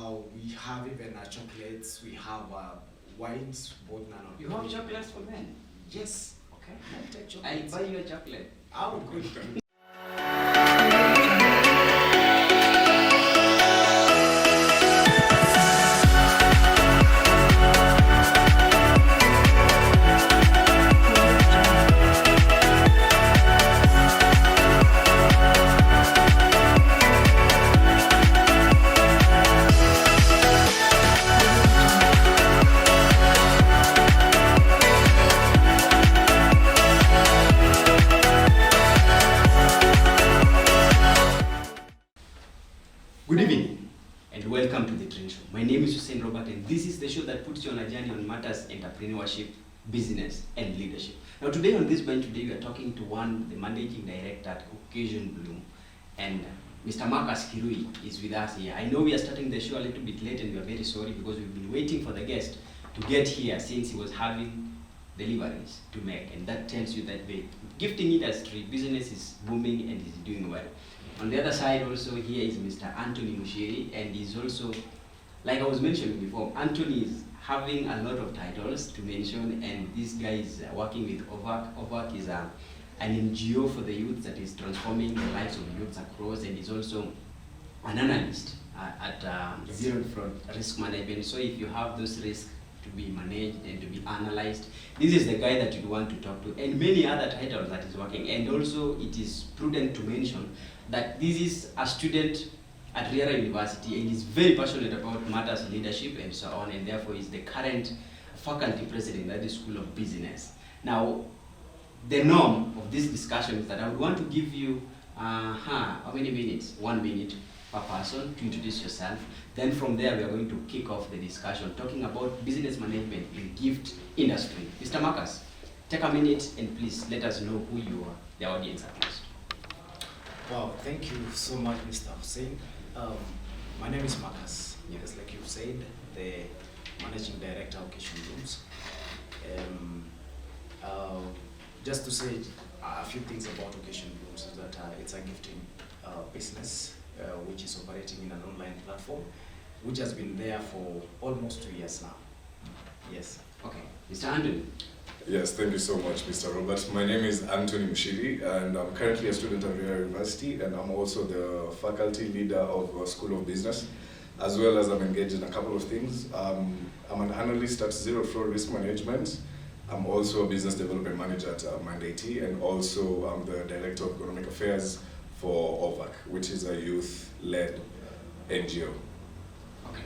We have even chocolates, we have wines, both none of You have chocolates for men? Yes. Okay. I'll take chocolates. I'll buy you a chocolate. Oh, good. Good evening and welcome to the Train Show. My name is Hussein Robert and this is the show that puts you on a journey on matters entrepreneurship, business and leadership. Now today on this bench, we are talking to the managing director at Occasion Bloom, and Mr. Marcus Kirui is with us here. I know we are starting the show a little bit late and we are very sorry because we've been waiting for the guest to get here since he was having deliveries to make, and that tells you that the gifting industry business is booming and is doing well. On the other side also here is Mr. Antony Muchiri, and he's also, like I was mentioning before, Antony is having a lot of titles to mention, and this guy is working with OVAC. OVAC is an NGO for the youth that is transforming the lives of youths across, and is also an analyst at Zerot Fraud Risk Management. So if you have those risks to be managed and to be analyzed, this is the guy that you want to talk to, and many other titles that is working. And also it is prudent to mention that this is a student at Riara University and is very passionate about matters leadership and so on, and therefore is the current faculty president at the School of Business. Now, the norm of this discussion is that I would want to give you, how many minutes? 1 minute per person to introduce yourself. Then from there, we are going to kick off the discussion talking about business management in gift industry. Mr. Marcus, take a minute and please let us know who you are, the audience at least. Wow, thank you so much, Mr. Hussein. My name is Marcus. Yes, like you said, the managing director of Occasion Blooms. Just to say a few things about Occasion Blooms is that it's a gifting business which is operating in an online platform, which has been there for almost 2 years now. Yes. Okay, Mr. Andrew. Yes, thank you so much, Mr. Robert. My name is Antony Muchiri, and I'm currently a student at Riara University, and I'm also the faculty leader of School of Business, as well as I'm engaged in a couple of things. I'm an analyst at Zerot Fraud Risk Management. I'm also a business development manager at Mandate, and also I'm the director of economic affairs for OVAC, which is a youth-led NGO. Okay,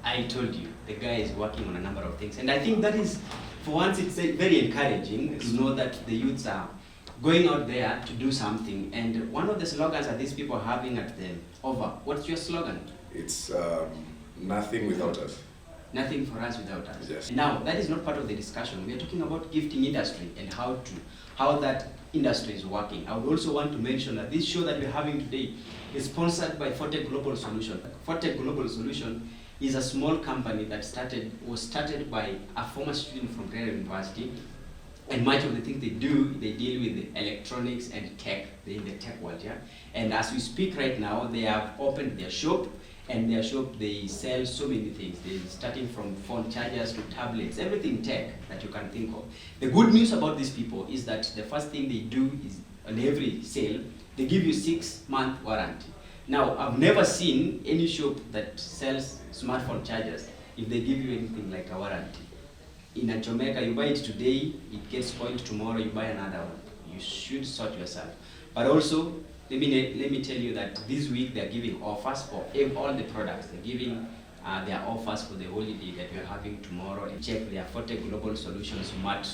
I told you, the guy is working on a number of things, and I think that is, for once, it's very encouraging to know that the youths are going out there to do something. And one of the slogans that these people are having at the OVAC, what's your slogan? It's nothing without us. Nothing for us without us. Yes. Now, that is not part of the discussion. We are talking about gifting industry and how that industry is working. I would also want to mention that this show that we're having today is sponsored by Forte Global Solution. Forte Global Solution is a small company that was started by a former student from Kirui University, and much of the things they do, they deal with electronics and tech. They're in the tech world, yeah. And as we speak right now, they have opened their shop, and their shop they sell so many things. They're starting from phone chargers to tablets, everything tech that you can think of. The good news about these people is that the first thing they do is on every sale, they give you 6-month warranty. Now, I've never seen any shop that sells smartphone chargers if they give you anything like a warranty. In a Jamaica, you buy it today, it gets spoiled tomorrow, you buy another one. You should sort yourself. But also, let me tell you that this week they're giving offers for all the products. They're giving their offers for the holiday that we're having tomorrow. And check their Forte Global Solutions Smart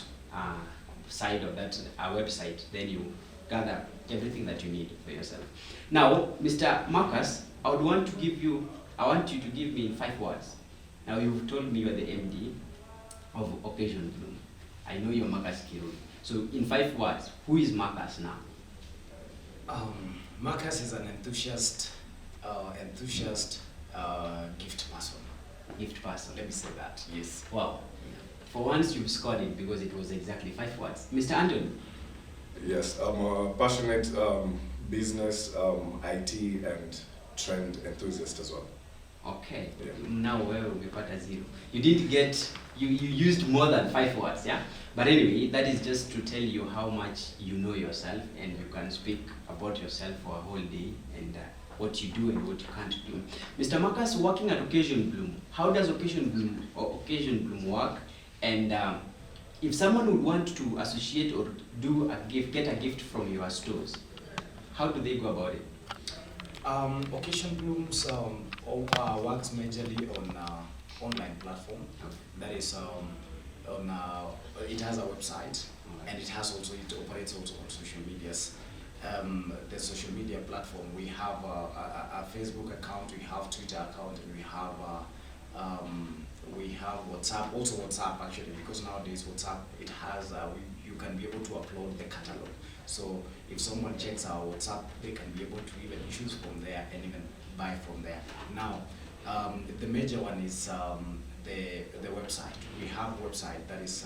side of that website. Then you gather everything that you need for yourself. Now, Mr. Marcus, I want you to give me in 5 words. Now, you've told me you're the MD of Occasion Bloom. I know you're Marcus Kirui. So, in 5 words, who is Marcus now? Marcus is an enthusiast gift person. Gift person. Let me say that. Yes. Wow. For once, you've scored it because it was exactly 5 words. Mr. Anton. Yes, I'm a passionate business, IT, and trend enthusiast as well. Okay. Yeah. Now wewe umepata 0. You did get, you used more than 5 words, yeah? But anyway, that is just to tell you how much you know yourself, and you can speak about yourself for a whole day, and what you do and what you can't do. Mr. Marcus, working at Occasion Bloom, how does Occasion Bloom work? And if someone would want to associate or do a gift, get a gift from your stores, how do they go about it? Occasion Blooms works majorly on online platform. That is it has a website, and it operates also on social medias. The social media platform, we have a Facebook account, we have Twitter account, and we have WhatsApp, also WhatsApp actually, because nowadays WhatsApp, it has you can be able to upload the catalog. So if someone checks our WhatsApp, they can be able to even choose from there and even buy from there. Now, the major one is the website. We have a website that is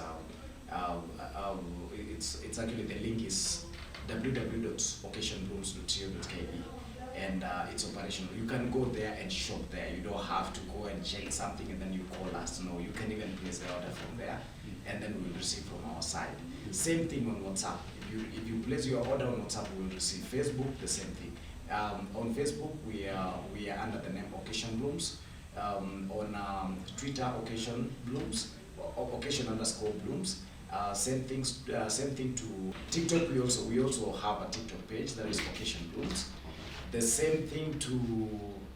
it's actually, the link is www.occasionblooms.co.ke, and it's operational. You can go there and shop there. You don't have to go and check something and then you call us. No, you can even place the order from there, and then we'll receive from our side. Same thing on WhatsApp. If you place your order on WhatsApp, we will receive. Facebook, the same thing. On Facebook, we are under the name Occasion Blooms. On Twitter, Occasion Blooms, Occasion_Blooms. Same thing to TikTok. We also have a TikTok page that is Occasion Blooms. The same thing to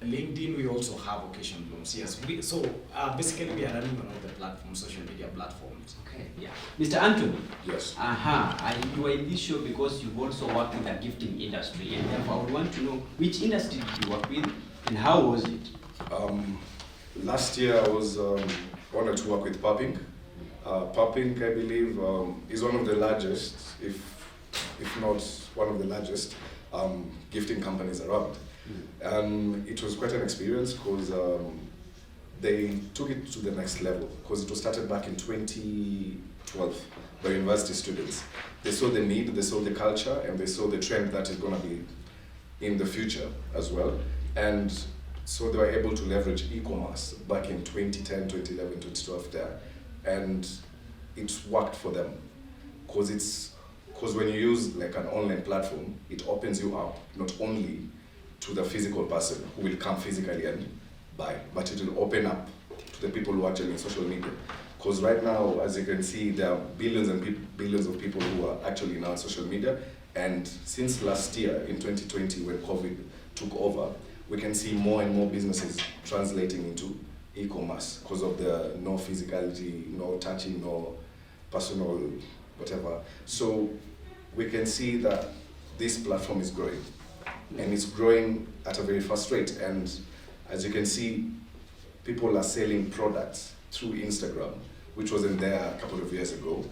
LinkedIn. We also have Occasion Blooms. Yes. Basically, we are running on all the platforms, social media platforms. Okay. Yeah. Mr. Antony. Yes. You are in this show because you've also worked in the gifting industry, and therefore I would want to know which industry did you work with, and how was it? Last year I was honored to work with Popping. Popping, I believe, is one of the largest, if not one of the largest, gifting companies around. And it was quite an experience because they took it to the next level, because it was started back in 2012 by university students. They saw the need, they saw the culture, and they saw the trend that is going to be in the future as well. And so they were able to leverage e-commerce back in 2010, 2011, 2012 there. And it worked for them, because when you use like an online platform, it opens you up not only to the physical person who will come physically and buy, but it will open up to the people who are actually in social media. Because right now, as you can see, there are billions and billions of people who are actually now on social media. And since last year, in 2020, when COVID took over, we can see more and more businesses translating into e-commerce because of the no physicality, no touching, no personal, whatever. So we can see that this platform is growing, and it's growing at a very fast rate. And as you can see, people are selling products through Instagram, which wasn't there a couple of years ago.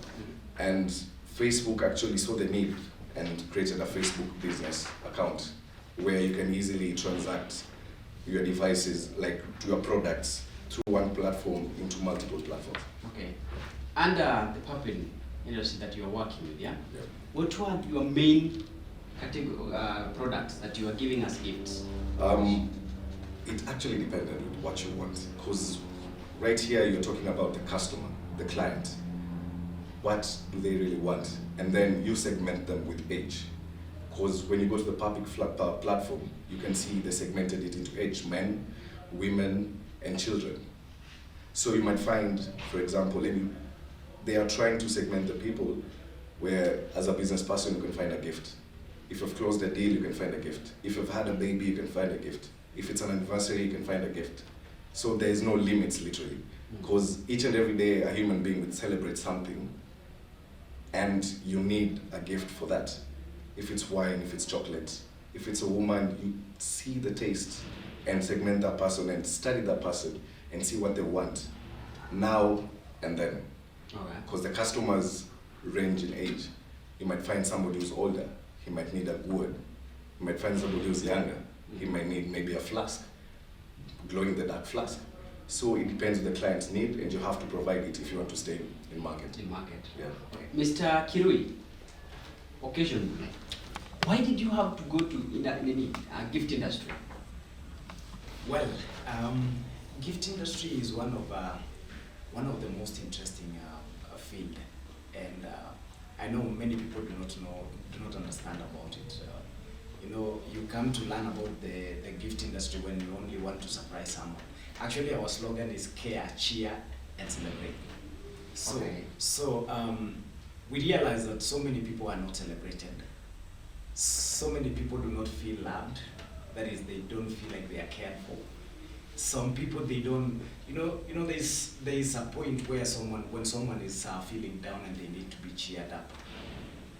And Facebook actually saw the need and created a Facebook business account where you can easily transact your devices, like your products, through one platform into multiple platforms. Okay. And the puppet industry that you are working with, yeah? Yeah. What were your main products that you are giving as gifts? It actually depended on what you want, because right here you're talking about the customer, the client. What do they really want? And then you segment them with age. Because when you go to the public platform, you can see they segmented it into age: men, women, and children. So you might find, for example, they are trying to segment the people where, as a business person, you can find a gift. If you've closed a deal, you can find a gift. If you've had a baby, you can find a gift. If it's an anniversary, you can find a gift. So there is no limits, literally, because each and every day a human being will celebrate something, and you need a gift for that. If it's wine, if it's chocolate, if it's a woman, you see the taste and segment that person and study that person and see what they want now and then. Because the customers range in age. You might find somebody who's older, he might need a gourd. You might find somebody who's younger, he might need maybe a flask, glow-in-the-dark flask. So it depends on the client's need, and you have to provide it if you want to stay in market. In market. Yeah. Okay. Mr. Kirui, Occasion, why did you have to go to a gift industry? Well, gift industry is one of the most interesting field, and I know many people do not understand about it. You come to learn about the gift industry when you only want to surprise someone. Actually, our slogan is care, cheer, and celebrate. So, Okay. we realize that so many people are not celebrated. So many people do not feel loved. That is, they don't feel like they are cared for. Some people, they don't, there is a point where when someone is feeling down and they need to be cheered up.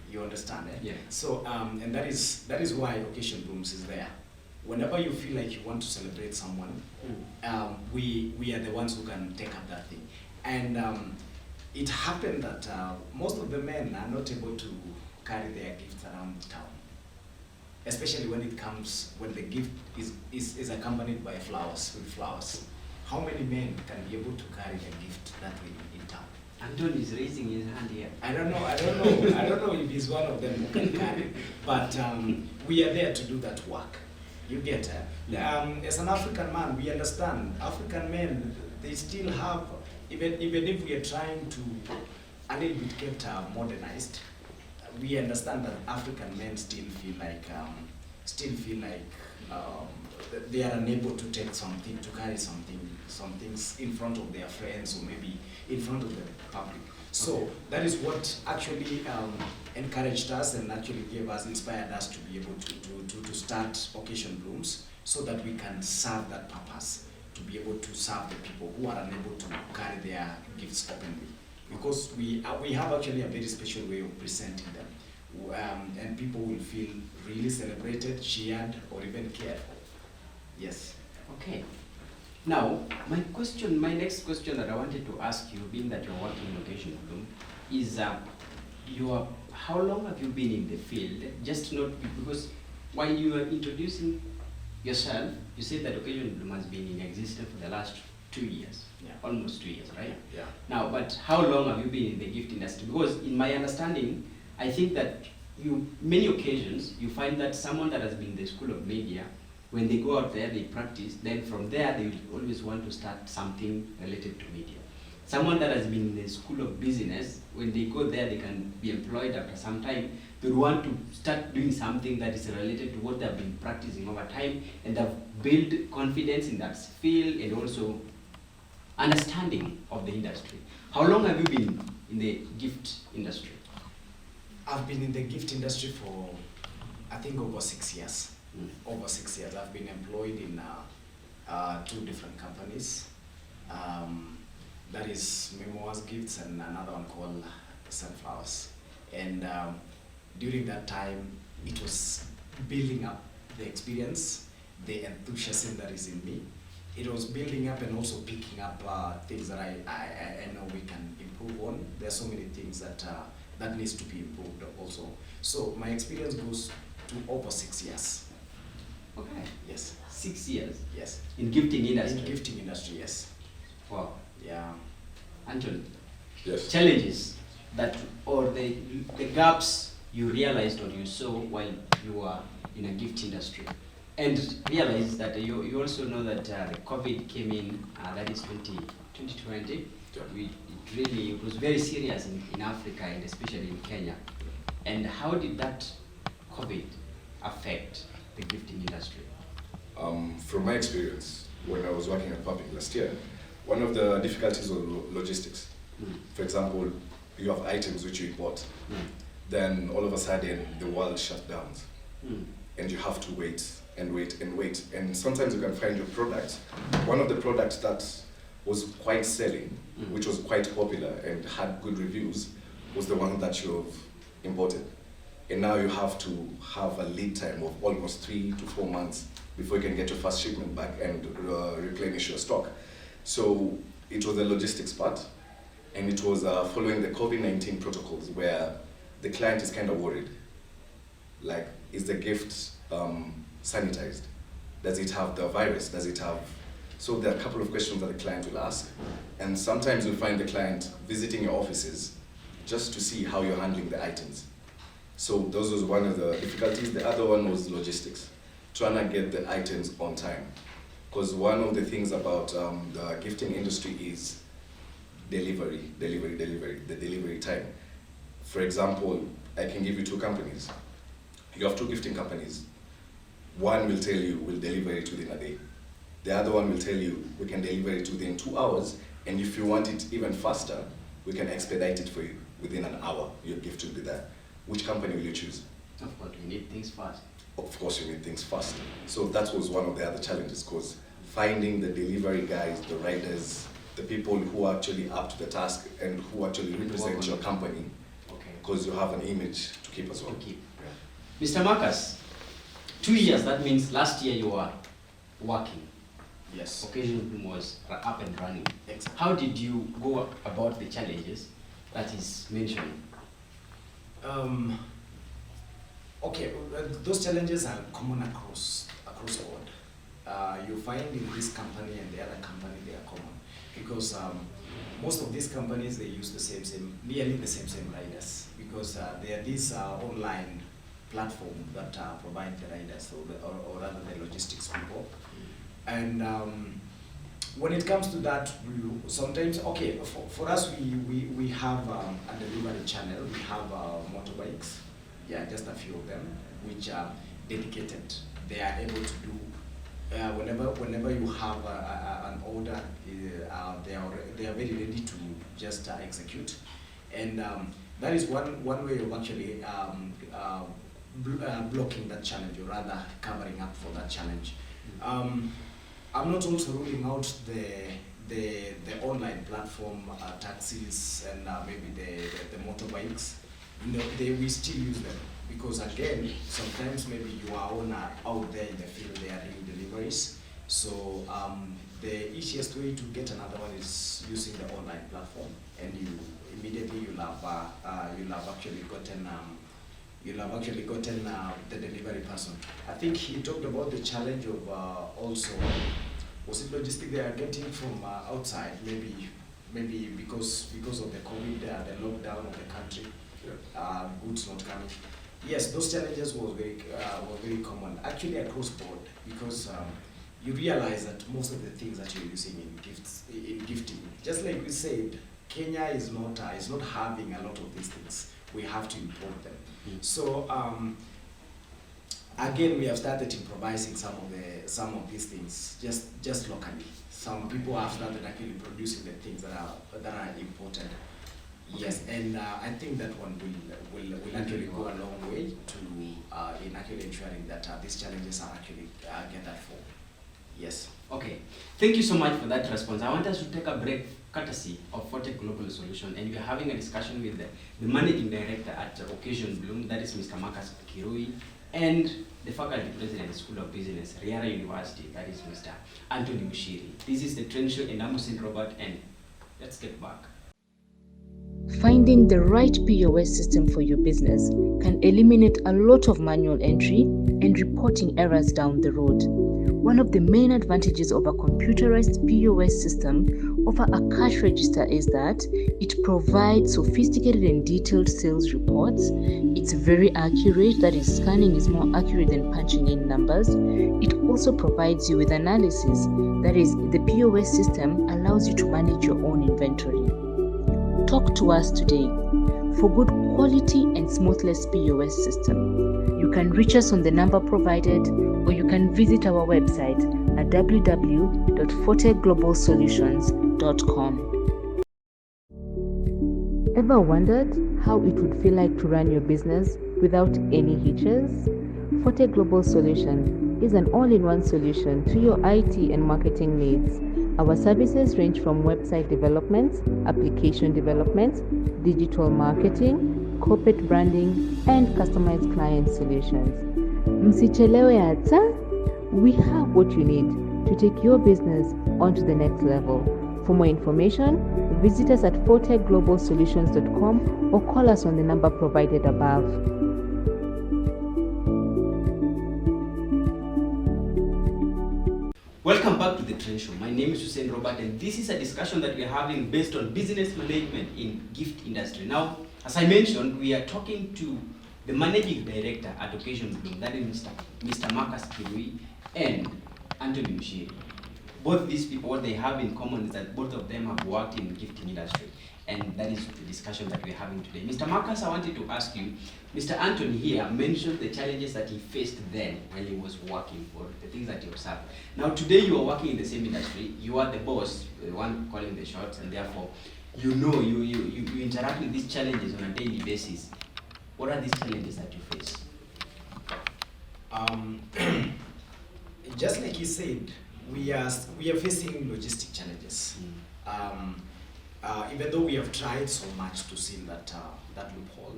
You understand, eh? Yeah. So, and that is why Occasion Blooms is there. Whenever you feel like you want to celebrate someone, we are the ones who can take up that thing. And it happened that most of the men are not able to carry their gifts around town, especially when the gift is accompanied by flowers. How many men can be able to carry their gift that way in town? Antony is raising his hand here. I don't know if he's one of them who can carry, but we are there to do that work. You get it? As an African man, we understand African men, they still have, even if we are trying to a little bit get modernized, we understand that African men still feel like they are unable to take something, to carry some things in front of their friends or maybe in front of the public. So that is what actually encouraged us and actually inspired us to be able to start Occasion Blooms, so that we can serve that purpose, to be able to serve the people who are unable to carry their gifts openly. Because we have actually a very special way of presenting them, and people will feel really celebrated, cheered, or even cared for. Yes. Okay. Now, my next question that I wanted to ask you, being that you're working in Occasion Bloom, is how long have you been in the field? Just not because while you are introducing yourself, you said that Occasion Bloom has been in existence for the last 2 years, almost 2 years, right? Yeah. Now, but how long have you been in the gift industry? Because in my understanding, I think that many occasions you find that someone that has been in the school of media, when they go out there, they practice, then from there they will always want to start something related to media. Someone that has been in the school of business, when they go there, they can be employed after some time. They want to start doing something that is related to what they've been practicing over time, and they've built confidence in that field and also understanding of the industry. How long have you been in the gift industry? I've been in the gift industry for, I think, over 6 years. Over 6 years. I've been employed in 2 different companies. That is Memoirs Gifts and another one called Sunflowers. And during that time, it was building up the experience, the enthusiasm that is in me. It was building up and also picking up things that I know we can improve on. There are so many things that needs to be improved also. So my experience goes to over 6 years. Okay. Yes. 6 years. Yes. In gifting industry. In gifting industry, yes. Wow. Yeah. Antony. Yes. Challenges that, or the gaps you realized or you saw while you were in a gift industry, and realize that you also know that the COVID came in, that is 2020. Yeah. It was very serious in Africa and especially in Kenya. And how did that COVID affect the gifting industry? From my experience, when I was working at Public last year, one of the difficulties was logistics. For example, you have items which you import, then all of a sudden the world shut down, and you have to wait and wait and wait. And sometimes you can find your product. One of the products that was quite selling, which was quite popular and had good reviews, was the one that you have imported. And now you have to have a lead time of almost 3 to 4 months before you can get your first shipment back and replenish your stock. So it was the logistics part, and it was following the COVID-19 protocols where the client is kind of worried. Like, is the gift sanitized? Does it have the virus? Does it have... So there are a couple of questions that the client will ask, and sometimes you'll find the client visiting your offices just to see how you're handling the items. So those was one of the difficulties. The other one was logistics, trying to get the items on time. Because one of the things about the gifting industry is delivery, the delivery time. For example, I can give you two companies. You have two gifting companies. One will tell you we'll deliver it within a day. The other one will tell you we can deliver it within 2 hours, and if you want it even faster, we can expedite it for you within an hour. Your gift will be there. Which company will you choose? Of course, we need things fast. Of course, you need things fast. So that was one of the other challenges, because finding the delivery guys, the riders, the people who are actually up to the task and who actually represent your company, because you have an image to keep as well. Yeah. Mr. Marcus, 2 years, that means last year you were working. Yes. Occasion Bloom was up and running. Exactly. How did you go about the challenges that is mentioned? Okay, those challenges are common across the board. You find in this company and the other company they are common, because most of these companies, they use nearly the same riders, because they are these online platform that provide the riders, or rather the logistics people. And when it comes to that, sometimes, okay, for us, we have a delivery channel. We have motorbikes, yeah, just a few of them, which are dedicated. They are able to do, whenever you have an order, they are very ready to just execute. And that is one way of actually blocking that challenge, or rather covering up for that challenge. I'm not also ruling out the online platform taxis and maybe the motorbikes. We still use them, because again, sometimes maybe you are out there in the field, they are doing deliveries. So the easiest way to get another one is using the online platform, and you'll have actually gotten the delivery person. I think he talked about the challenge of also, was it logistic they are getting from outside, maybe because of the COVID, the lockdown of the country, goods not coming. Yes, those challenges were very common, actually across board, because you realize that most of the things that you're using in gifting, just like we said, Kenya is not having a lot of these things. We have to import them. So again, we have started improvising some of these things just locally. Some people have started actually producing the things that are imported. Yes, and I think that one will actually go a long way to in actually ensuring that these challenges are actually gathered for. Yes. Okay, thank you so much for that response. I want us to take a break courtesy of Forte Global Solution, and we are having a discussion with the managing director at Occasion Bloom, that is Mr. Marcus Kirui, and the faculty president of School of Business, Riara University, that is Mr. Antony Muchiri. This is the Trend Show, and I'm Hussein Robert, and let's get back. Finding the right POS system for your business can eliminate a lot of manual entry and reporting errors down the road. One of the main advantages of a computerized POS system over a cash register is that it provides sophisticated and detailed sales reports. It's very accurate, that is, scanning is more accurate than punching in numbers. It also provides you with analysis, that is, the POS system allows you to manage your own inventory. Talk to us today for good quality and smoothless POS system. You can reach us on the number provided, or you can visit our website at www.forteglobalsolutions.com. Ever wondered how it would feel like to run your business without any hitches? Forte Global Solution is an all-in-one solution to your IT and marketing needs. Our services range from website development, application development, digital marketing, corporate branding, and customized client solutions. Msichelewe hata, we have what you need to take your business onto the next level. For more information, visit us at forteglobalsolutions.com or call us on the number provided above. Welcome back to the Trend Show. My name is Hussein Robert, and this is a discussion that we are having based on business management in gift industry. Now, as I mentioned, we are talking to the managing director at Occasion Bloom, that is Mr. Marcus Kirui and Antony Muchiri. both these people, what they have in common is that both of them have worked in the gifting industry. And that is the discussion that we're having today. Mr. Marcus, I wanted to ask you, Mr. Antony here mentioned the challenges that he faced then when he was working, or the things that he observed. Now today you are working in the same industry, you are the boss, the one calling the shots, and therefore you know, you interact with these challenges on a daily basis. What are these challenges that you face? Just like you said, we are facing logistic challenges. Even though we have tried so much to seal that loophole,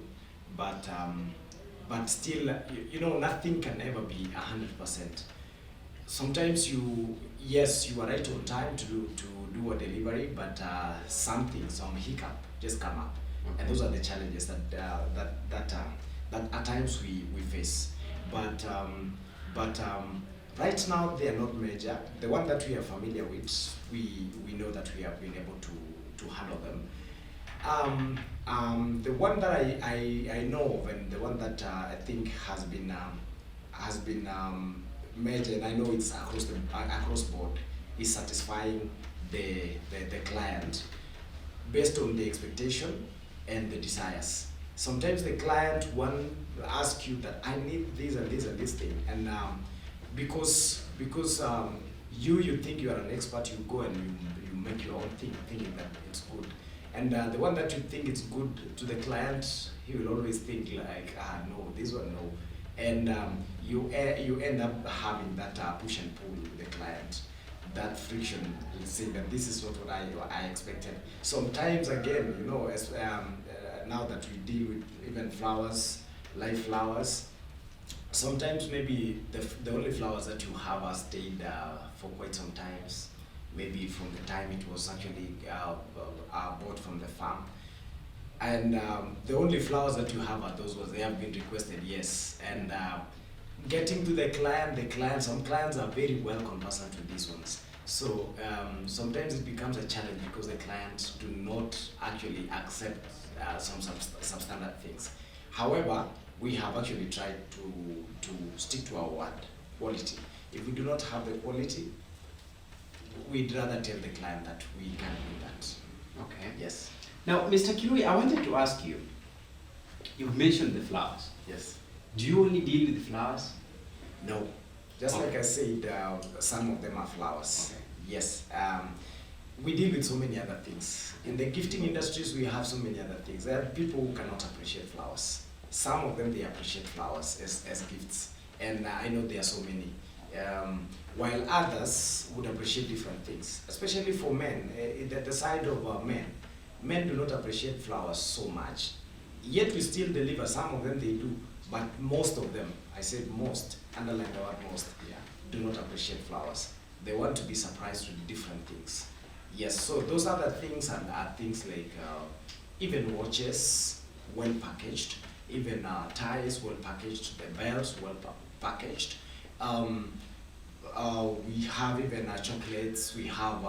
but still, you know, nothing can ever be 100%. Sometimes you are right on time to do a delivery, but some hiccup just come up, and those are the challenges that at times we face. But right now they are not major. The one that we are familiar with, we know that we have been able to handle them. The one that I know of, and the one that I think has been major, and I know it's across board, is satisfying the client based on the expectation and the desires. Sometimes the client will ask you that I need this and this and this thing, and because you think you are an expert, you go and you make your own thing, thinking that it's good. And the one that you think is good to the client, he will always think like, no, this one, no. And you end up having that push and pull with the client, that friction, saying that this is not what I expected. Sometimes, again, you know, as now that we deal with even flowers, live flowers, sometimes maybe the only flowers that you have are stayed for quite some times, maybe from the time it was actually bought from the farm. And the only flowers that you have are those ones, they have been requested, yes. And getting to the client, some clients are very well conversant with these ones. So sometimes it becomes a challenge because the clients do not actually accept some substandard things. However, we have actually tried to stick to our word, quality. If we do not have the quality, we'd rather tell the client that we can't do that. Okay. Yes. Now, Mr. Kirui, I wanted to ask you, you've mentioned the flowers. Yes. Do you only deal with the flowers? No. Just like I said, some of them are flowers. Okay. Yes. We deal with so many other things. In the gifting industries, we have so many other things. There are people who cannot appreciate flowers. Some of them, they appreciate flowers as gifts. And I know there are so many. While others would appreciate different things, especially for men. The side of men do not appreciate flowers so much. Yet we still deliver. Some of them they do, but most of them, I said most, underline the word most, do not appreciate flowers. They want to be surprised with different things. Yes, so those other things are things like even watches, well packaged, even ties, well packaged, the belts, well packaged. We have even chocolates, we have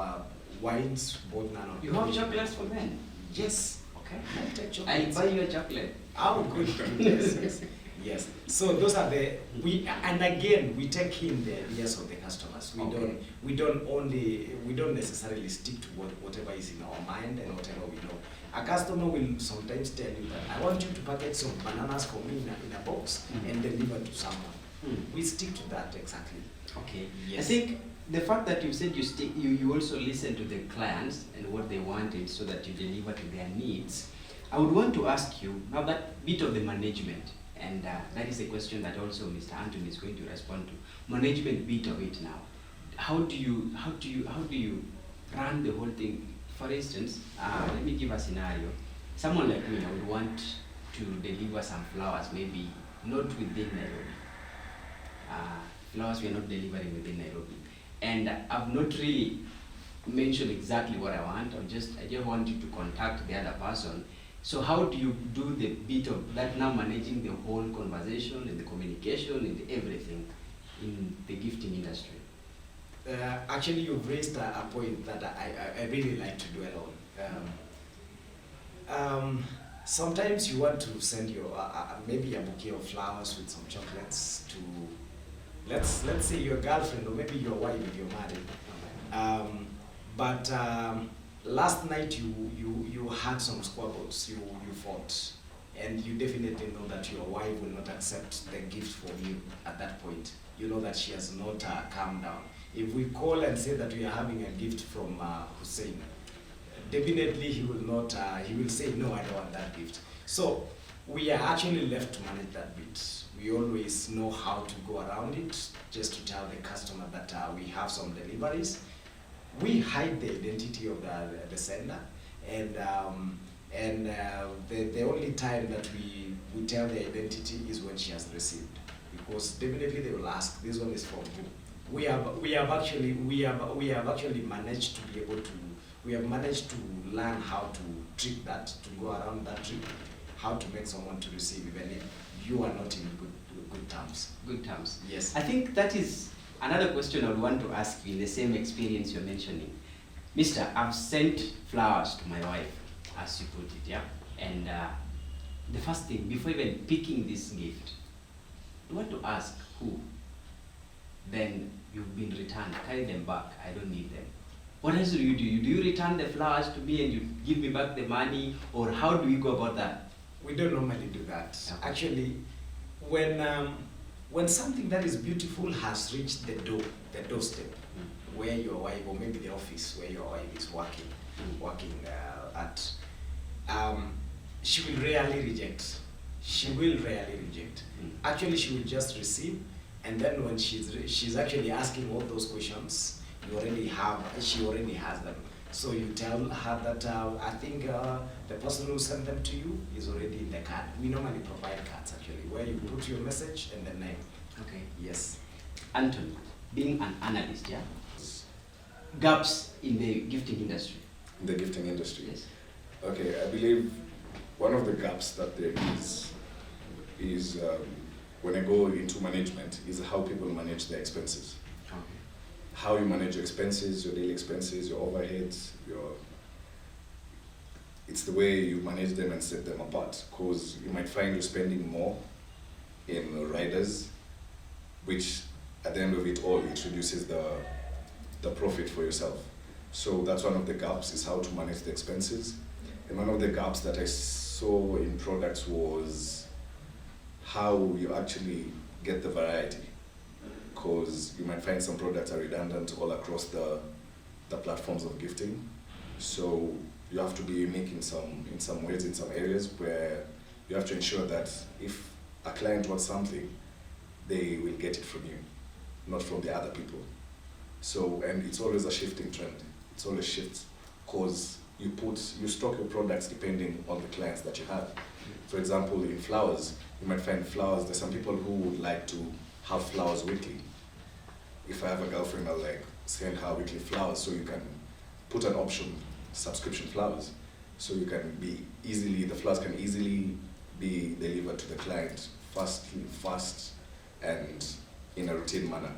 wines, both non-alcoholic. You have chocolates for men? Yes. Okay. I take chocolates. I'll buy you a chocolate. Oh, good. Yes. Yes. So those are and again we take in the ideas of the customers. We don't necessarily stick to whatever is in our mind and whatever we know. A customer will sometimes tell you that I want you to package some bananas for me in a box and deliver to someone. We stick to that exactly. Okay. Yes. I think the fact that you said you also listen to the clients and what they wanted so that you deliver to their needs. I would want to ask you now that bit of the management, and that is a question that also Mr. Antony is going to respond to. Management bit of it now. How do you run the whole thing? For instance, let me give a scenario. Someone like me, I would want to deliver some flowers, maybe not within Nairobi. Flowers we are not delivering within Nairobi. And I've not really mentioned exactly what I want. I just want you to contact the other person. So how do you do the bit of that now, managing the whole conversation and the communication and everything in the gifting industry? Actually, you've raised a point that I really like to dwell on. Sometimes you want to send your maybe a bouquet of flowers with some chocolates to let's say your girlfriend or maybe your wife if you're married. But last night you had some squabbles, you fought, and you definitely know that your wife will not accept the gift from you at that point. You know that she has not calmed down. If we call and say that we are having a gift from Hussein, definitely he will not, he will say, no, I don't want that gift. So we are actually left to manage that bit. We always know how to go around it, just to tell the customer that we have some deliveries. We hide the identity of the sender, and the only time that we tell the identity is when she has received, because definitely they will ask, this one is from who? We have actually managed to be able to, we have managed to learn how to trick that, to go around that trick, how to make someone to receive even if you are not in good terms. Good terms. Yes. I think that is another question I would want to ask you in the same experience you're mentioning. Mister, I've sent flowers to my wife, as you put it, yeah? And the first thing, before even picking this gift, you want to ask who? Then you've been returned, carry them back, I don't need them. What else do? Do you return the flowers to me and you give me back the money, or how do we go about that? We don't normally do that. Okay. Actually, when something that is beautiful has reached the doorstep, where your wife, or maybe the office where your wife is working at, she will rarely reject. She will rarely reject. Actually, she will just receive, and then when she's actually asking all those questions, she already has them. So you tell her that I think the person who sent them to you is already in the card. We normally provide cards actually, where you put your message and the name. Okay. Yes. Anthony, being an analyst, yeah? Gaps in the gifting industry. In the gifting industry. Yes. Okay, I believe one of the gaps that there is when I go into management is how people manage their expenses. Okay. How you manage your expenses, your daily expenses, your overheads, it's the way you manage them and set them apart. Because you might find you're spending more in riders, which at the end of it all, it reduces the profit for yourself. So that's one of the gaps, is how to manage the expenses. And one of the gaps that I saw in products was how you actually get the variety. Because you might find some products are redundant all across the platforms of gifting. So you have to be unique in some ways, in some areas where you have to ensure that if a client wants something, they will get it from you, not from the other people. So, and it's always a shifting trend. It's always shifts, because you stock your products depending on the clients that you have. For example, in flowers, you might find flowers, there's some people who would like to have flowers weekly. If I have a girlfriend, I'll send her weekly flowers, so you can put an option, subscription flowers. So you can the flowers can easily be delivered to the client fast and in a routine manner.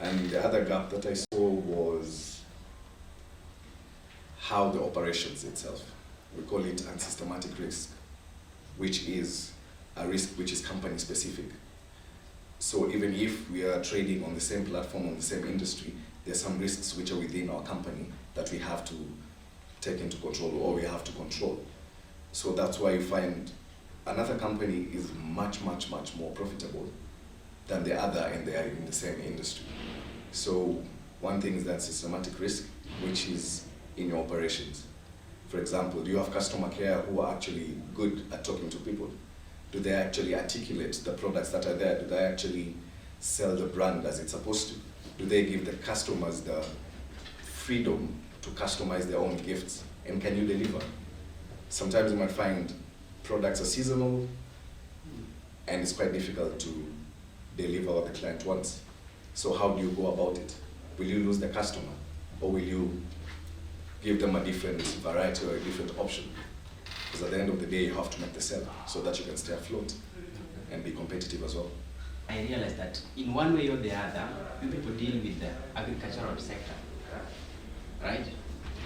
And the other gap that I saw was how the operations itself. We call it unsystematic risk, which is a risk which is company specific. So even if we are trading on the same platform, on the same industry, there's some risks which are within our company that we have to take into control, or we have to control. So that's why you find another company is much more profitable than the other, and they are in the same industry. So one thing is that systematic risk, which is in your operations. For example, do you have customer care who are actually good at talking to people? Do they actually articulate the products that are there? Do they actually sell the brand as it's supposed to? Do they give the customers the freedom to customize their own gifts? And can you deliver? Sometimes you might find products are seasonal, and it's quite difficult to deliver what the client wants. So how do you go about it? Will you lose the customer, or will you give them a different variety or a different option? Because at the end of the day, you have to make the sale so that you can stay afloat and be competitive as well. I realize that in one way or the other, you people deal with the agricultural sector, right?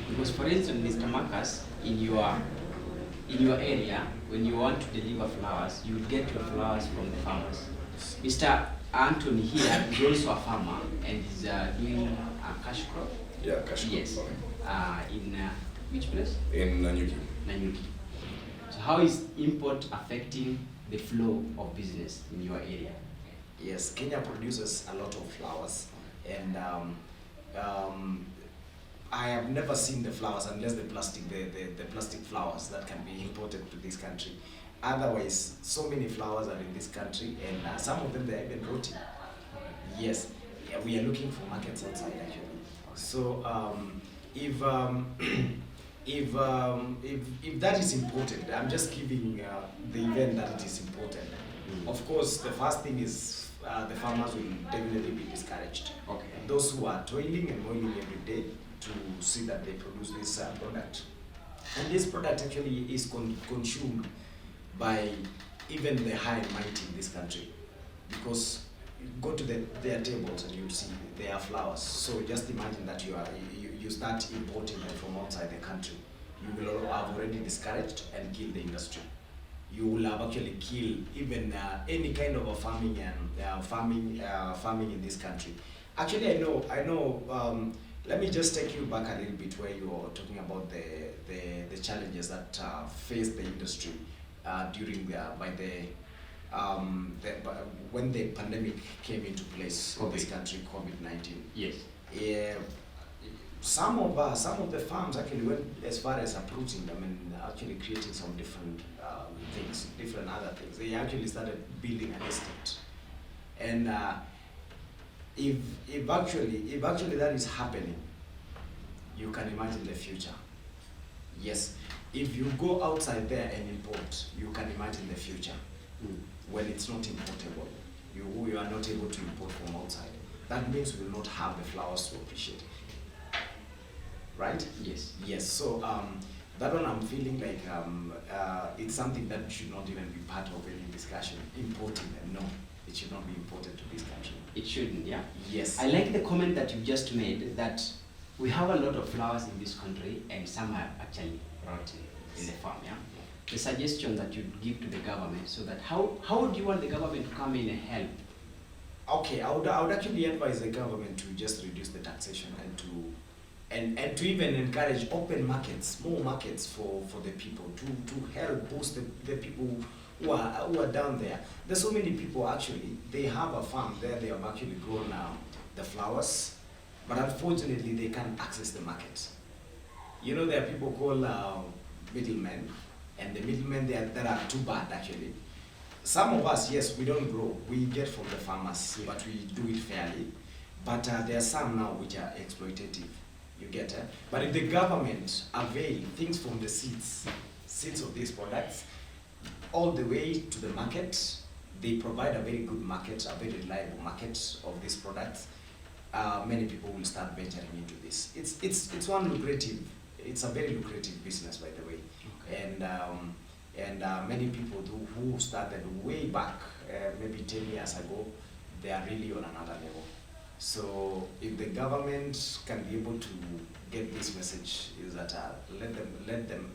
Because for instance, Mr. Marcus, in your area, when you want to deliver flowers, you get your flowers from the farmers. Mr. Anthony here is also a farmer and is doing a cash crop. Yeah, cash crop Yes. farming. In which place? In Nanyuki. Nanyuki. So how is import affecting the flow of business in your area? Yes, Kenya produces a lot of flowers, and I have never seen the flowers unless the plastic flowers that can be imported to this country. Otherwise, so many flowers are in this country, and some of them they are even rotting. Yes, yeah, we are looking for markets outside actually. So if if that is important, I'm just giving the event that it is important. Of course, the first thing is the farmers will definitely be discouraged. Okay. Those who are toiling and moiling every day to see that they produce this product. And this product actually is consumed by even the high and mighty in this country. Because you go to their tables and you see there are flowers. So just imagine that you start importing them from outside the country. You will have already discouraged and killed the industry. You will have actually killed even any kind of a farming and farming in this country. Actually, I know. Let me just take you back a little bit where you were talking about the challenges that faced the industry during when the pandemic came into place in this country, COVID-19. Yes. Some of the farms actually went as far as uprooting them and actually creating some different things, different other things. They actually started building an estate, and if actually that is happening, you can imagine the future. Yes, if you go outside there and import, you can imagine the future when it's not importable. You are not able to import from outside. That means we will not have the flowers to appreciate it. Right? Yes. Yes. So that one I'm feeling like it's something that should not even be part of any discussion. Importing them, no, it should not be imported to this country. It shouldn't, yeah? Yes. I like the comment that you just made that we have a lot of flowers in this country and some are actually rotting in the farm, yeah? The suggestion that you give to the government so that how do you want the government to come in and help? Okay, I would actually advise the government to just reduce the taxation and to even encourage open markets, more markets for the people to help boost the people who are down there. There's so many people actually, they have a farm there, they have actually grown the flowers, but unfortunately they can't access the market. You know, there are people called middlemen, and the middlemen that are too bad actually. Some of us, yes, we don't grow, we get from the farmers, but we do it fairly. But there are some now which are exploitative. You get it? But if the government avail things from the seeds of these products, all the way to the market, they provide a very good market, a very reliable market of these products. Many people will start venturing into this. It's one lucrative. It's a very lucrative business, by the way. Okay. And many people who started way back, maybe 10 years ago, they are really on another level. So if the government can be able to get this message, is that let them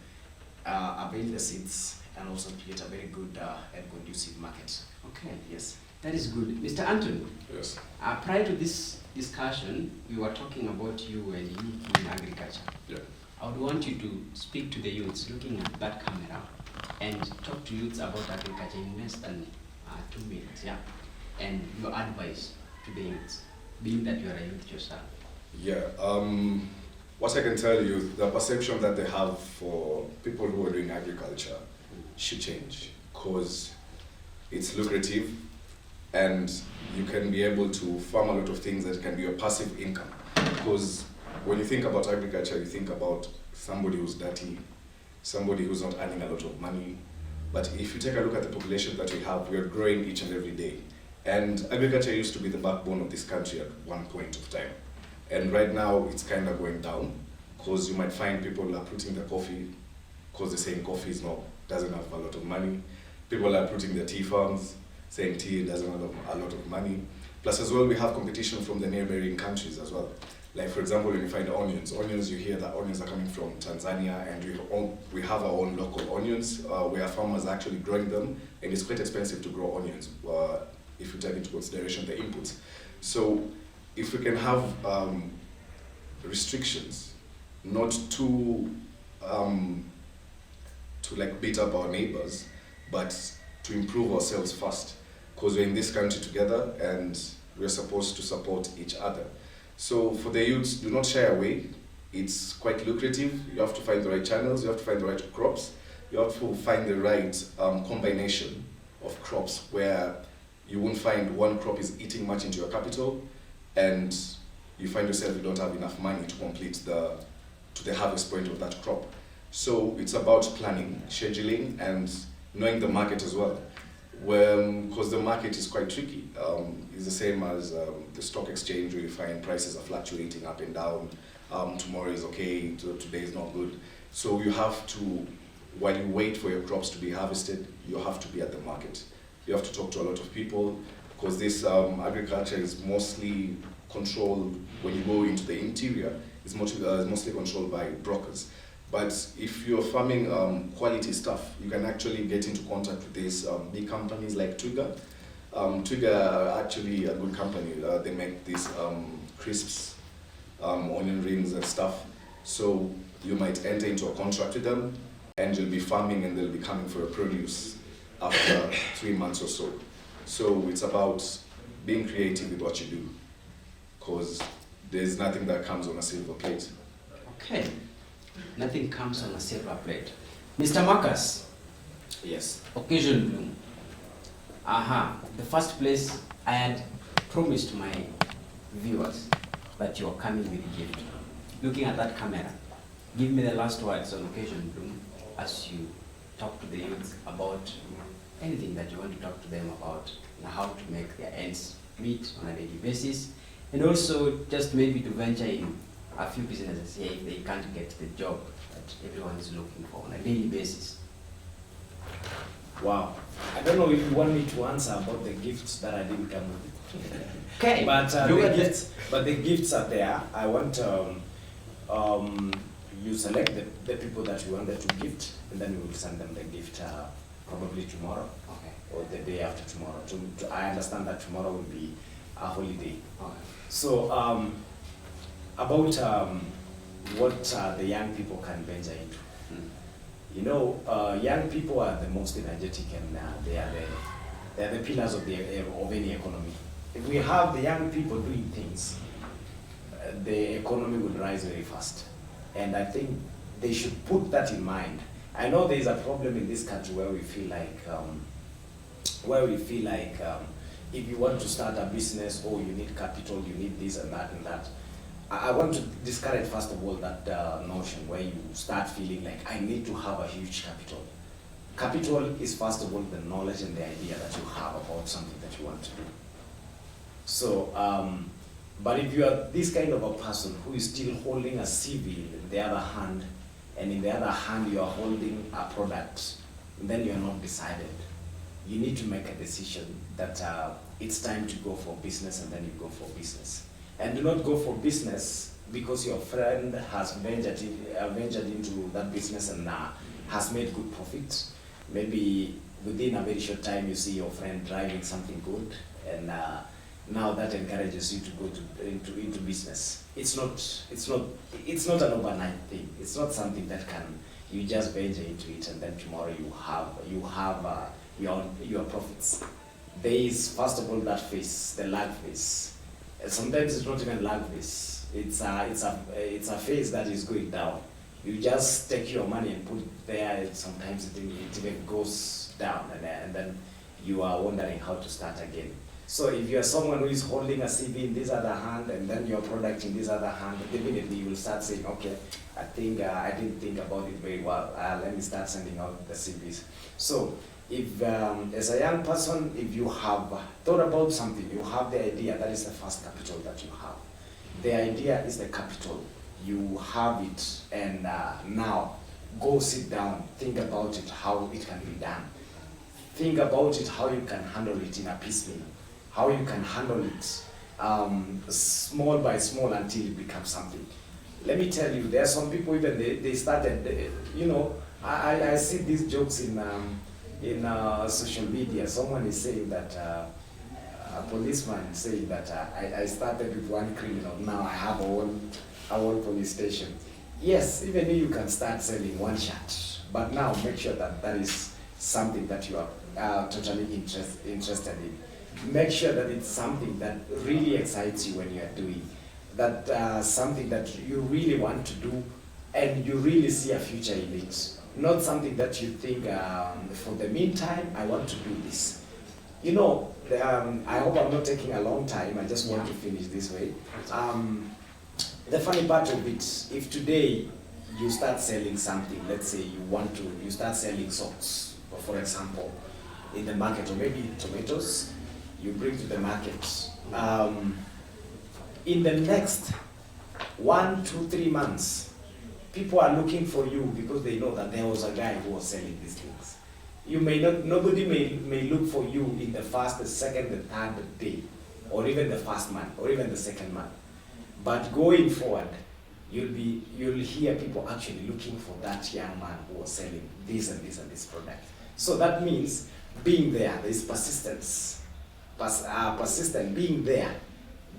avail the seeds and also create a very good and conducive market. Okay. Yes. That is good. Mr. Anthony. Yes. Prior to this discussion, we were talking about you and youth in agriculture. Yeah. I would want you to speak to the youths looking at that camera and talk to youths about agriculture in less than 2 minutes, yeah? And your advice to the youths, being that you are a youth yourself. Yeah. What I can tell you, the perception that they have for people who are doing agriculture should change, because it's lucrative and you can be able to farm a lot of things that can be a passive income. Because when you think about agriculture, you think about somebody who's dirty, somebody who's not earning a lot of money. But if you take a look at the population that we have, we are growing each and every day. And agriculture used to be the backbone of this country at one point of time. And right now, it's kind of going down, because you might find people are putting the coffee, because they're saying coffee doesn't have a lot of money. People are putting the tea farms, saying tea doesn't have a lot of money. Plus as well, we have competition from the neighboring countries as well. Like for example, when you find onions, you hear that onions are coming from Tanzania, and we have our own local onions, where farmers are actually growing them, and it's quite expensive to grow onions, if you take into consideration the inputs. So if we can have restrictions, not to like beat up our neighbors, but to improve ourselves first, because we're in this country together and we're supposed to support each other. So for the youths, do not shy away. It's quite lucrative. You have to find the right channels, you have to find the right crops, you have to find the right combination of crops where you won't find one crop is eating much into your capital and you find yourself you don't have enough money to complete the harvest point of that crop. So it's about planning, scheduling, and knowing the market as well. Because the market is quite tricky. It's the same as the stock exchange where you find prices are fluctuating up and down. Tomorrow is okay, today is not good. So you have to, while you wait for your crops to be harvested, you have to be at the market. You have to talk to a lot of people, because this agriculture is mostly controlled, when you go into the interior, it's mostly controlled by brokers. But if you're farming quality stuff, you can actually get into contact with these big companies like Twiga. Twiga are actually a good company. They make these crisps, onion rings and stuff. So you might enter into a contract with them and you'll be farming and they'll be coming for your produce after 3 months or so. So it's about being creative with what you do, because there's nothing that comes on a silver plate. Okay. Nothing comes on a silver plate. Mr. Marcus. Yes. Occasion bloom. The first place I had promised my viewers that you are coming with a gift. Looking at that camera, give me the last words on occasion bloom as you talk to the youth about anything that you want to talk to them about and how to make their ends meet on a daily basis, and also just maybe to venture in a few businesses here if they can't get the job that everyone is looking for on a daily basis. Wow. I don't know if you want me to answer about the gifts that I didn't come with. Okay. But the gifts are there. I want you select the people that you wanted to gift, and then we will send them the gift probably tomorrow. Okay. Or the day after tomorrow. I understand that tomorrow will be a holiday. Okay. So about what the young people can venture into. You know, young people are the most energetic, and they are the pillars of any economy. If we have the young people doing things, the economy will rise very fast. And I think they should put that in mind. I know there is a problem in this country where we feel like, if you want to start a business, oh, you need capital, you need this and that and that. I want to discourage, first of all, that notion where you start feeling like, I need to have a huge capital. Capital is, first of all, the knowledge and the idea that you have about something that you want to do. So, but if you are this kind of a person who is still holding a CV in the other hand, and in the other hand you are holding a product, then you are not decided. You need to make a decision that it's time to go for business, and then you go for business. And do not go for business because your friend has ventured into that business and has made good profits. Maybe within a very short time you see your friend driving something good, and now that encourages you to go into business. It's not an overnight thing. It's not something that you just venture into it and then tomorrow you have your profits. There is, first of all, that phase, the lag phase. Sometimes it's not even lag phase. It's a phase that is going down. You just take your money and put it there. Sometimes it even goes down, and then you are wondering how to start again. So if you are someone who is holding a CV in this other hand and then your product in this other hand, definitely you will start saying, okay, I think I didn't think about it very well. Let me start sending out the CVs. So if, as a young person, if you have thought about something, you have the idea, that is the first capital that you have. The idea is the capital. You have it, and now go sit down, think about it, how it can be done. Think about it, how you can handle it in a piecemeal, how you can handle it small by small until it becomes something. Let me tell you, there are some people, even they started, you know, I see these jokes in social media. Someone is saying that, a policeman saying that I started with one criminal, now I have one police station. Yes, even you can start selling one shirt, but now make sure that that is something that you are totally interested in. Make sure that it's something that really excites you when you are doing, that something that you really want to do and you really see a future in it. Not something that you think, for the meantime, I want to do this. You know, I hope I'm not taking a long time. I just want to finish this way. The funny part of it, if today you start selling something, let's say you start selling socks, for example, in the market, or maybe tomatoes, you bring to the market. In the next 1, 2, 3 months, people are looking for you because they know that there was a guy who was selling these things. You may not, nobody may look for you in the first, the second, the third day, or even the first month, or even the second month. But going forward, you'll hear people actually looking for that young man who was selling this and this and this product. So that means being there is persistence. Persistent, being there,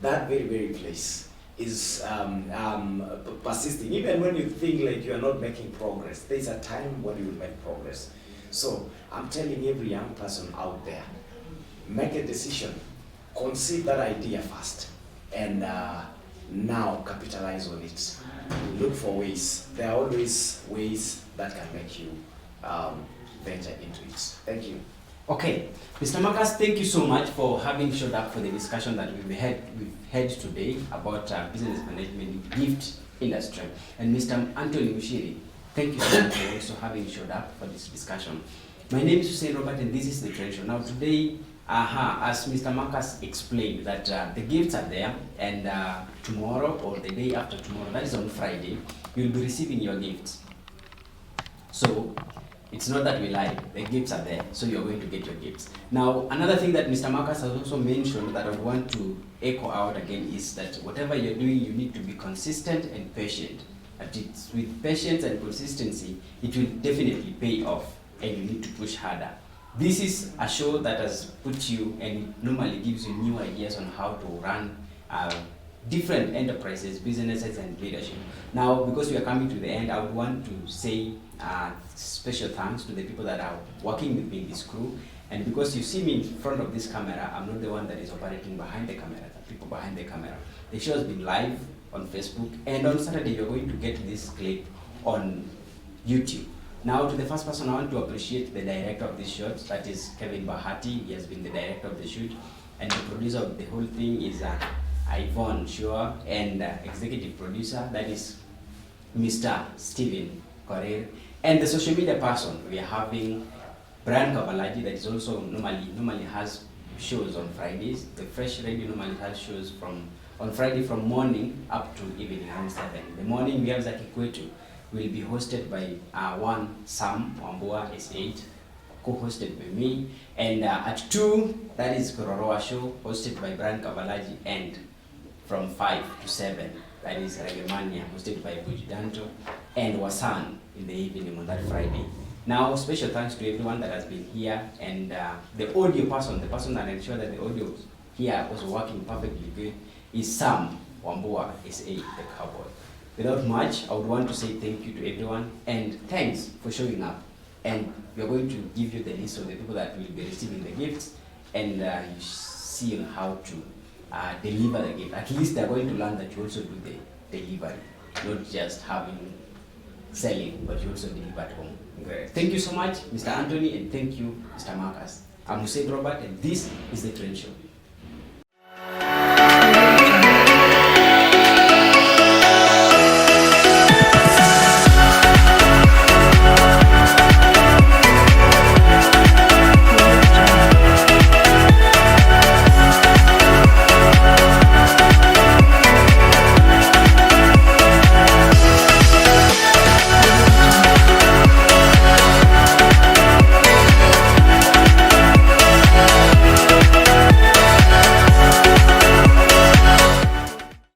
that very, very place is persisting. Even when you think like you are not making progress, there's a time when you will make progress. So I'm telling every young person out there, make a decision, conceive that idea first, and now capitalize on it. Look for ways. There are always ways that can make you venture into it. Thank you. Okay, Mr. Marcus, thank you so much for having showed up for the discussion that we've had today about business management in gift industry. And Mr. Antony Muchiri, thank you so much for also having showed up for this discussion. My name is Hussein Robert, and this is the Trend Show. Now today, as Mr. Marcus explained, that the gifts are there, and tomorrow or the day after tomorrow, that is on Friday, you'll be receiving your gifts. So it's not that we lie, the gifts are there, so you're going to get your gifts. Now, another thing that Mr. Marcus has also mentioned that I want to echo out again is that whatever you're doing, you need to be consistent and patient. But it's with patience and consistency, it will definitely pay off, and you need to push harder. This is a show that has put you, and it normally gives you new ideas on how to run different enterprises, businesses, and leadership. Now, because we are coming to the end, I would want to say special thanks to the people that are working with me in this crew. And because you see me in front of this camera, I'm not the one that is operating behind the camera, the people behind the camera. The show has been live on Facebook, and on Saturday you're going to get this clip on YouTube. Now, to the first person, I want to appreciate the director of this shoot, that is Kevin Bahati. He has been the director of the shoot, and the producer of the whole thing is Yvonne Shua, and executive producer, that is Mr. Stephen Correa. And the social media person, we are having Brian Kavalaji, that is also normally has shows on Fridays. The Fresh Radio normally has shows on Friday from morning up to evening around 7. In the morning, we have Zaki Kwetu, will be hosted by one Sam Wambua S8, co-hosted by me. And at 2, that is Kororoa Show, hosted by Brian Kavalaji, and from 5 to 7, that is Regemania, hosted by Bujidanto, and Wasan in the evening on that Friday. Now, special thanks to everyone that has been here, and the audio person, the person that ensured that the audio here was working perfectly good, is Sam Wambua S8, the cowboy. Without much, I would want to say thank you to everyone, and thanks for showing up. And we are going to give you the list of the people that will be receiving the gifts, and you see on how to deliver the gift. At least they're going to learn that you also do the delivery, not just selling, but you also deliver at home. Great. Thank you so much, Mr. Antony, and thank you, Mr. Marcus. I'm Hussein Robert, and this is The Trend Show.